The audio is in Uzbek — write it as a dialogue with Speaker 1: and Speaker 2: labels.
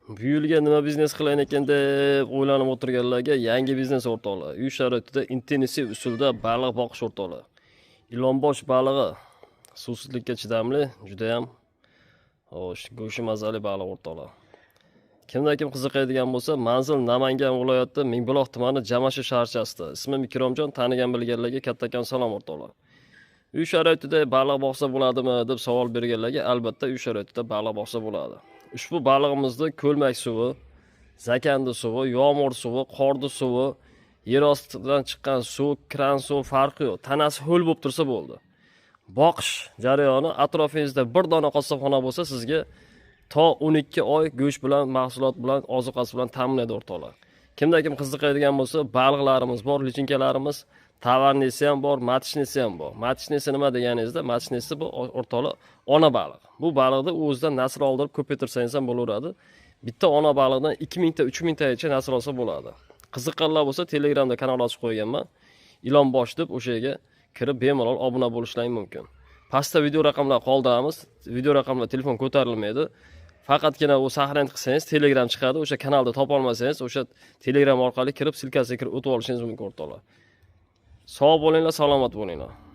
Speaker 1: Bu yilga nima biznes qilayin ekan deb o'ylanib o'tirganlarga yangi biznes o'rtoqlar. Uy sharoitida intensiv usulda baliq boqish o'rtoqlar. Ilonbosh balig'i suvsizlikka chidamli, juda ham go'shi mazali baliq o'rtoqlar. Kimda-kim qiziqadigan bo'lsa, manzil Namangan viloyati Mingbuloq tumani Jamashi shaharchasida. Ismim Ikromjon, tanigan bilganlarga kattakon salom o'rtoqlar. Uy sharoitida baliq boqsa bo'ladimi deb savol berganlarga albatta uy sharoitida baliq boqsa bo'ladi. Ushbu balig'imizni ko'lmak suvi, zakandi suvi, yomg'ir suvi, qordi suvi, yer ostidan chiqqan suv, kran suv farqi yo'q. Tanasi ho'l bo'lib tursa bo'ldi. Boqish jarayoni atrofingizda bir dona qassobxona bo'lsa sizga to 12 oy go'sht bilan, mahsulot bilan, ozuqasi bilan ta'minlaydi o'rtoqlar. Kimda-kim qiziqadigan bo'lsa, baliqlarimiz bor, lichinkalarimiz, tavarnisi ham bor, matishnisi ham bor. Matishnisi nima deganingizda, matishnisi bu o'rtoqlar ona baliq. Bu baliqni o'zidan nasl oldirib ko'paytirsangiz ham bo'laveradi. Bitta ona baliqdan 2000 ta, 3000 tacha nasl olsa bo'ladi. Qiziqqanlar bo'lsa, Telegramda kanal ochib qo'yganman. Ilonbosh deb o'sha yerga kirib bemalol obuna bo'lishlaring mumkin. Pastda video raqamlar qoldiramiz. Video raqamlar telefon ko'tarilmaydi. Faqatgina u sahranit qilsangiz Telegram chiqadi. O'sha kanalda topa olmasangiz, o'sha Telegram orqali kirib silkasiga kirib o'tib olishingiz mumkin o'rtoqlar. Sog' bo'linglar, salomat bo'linglar.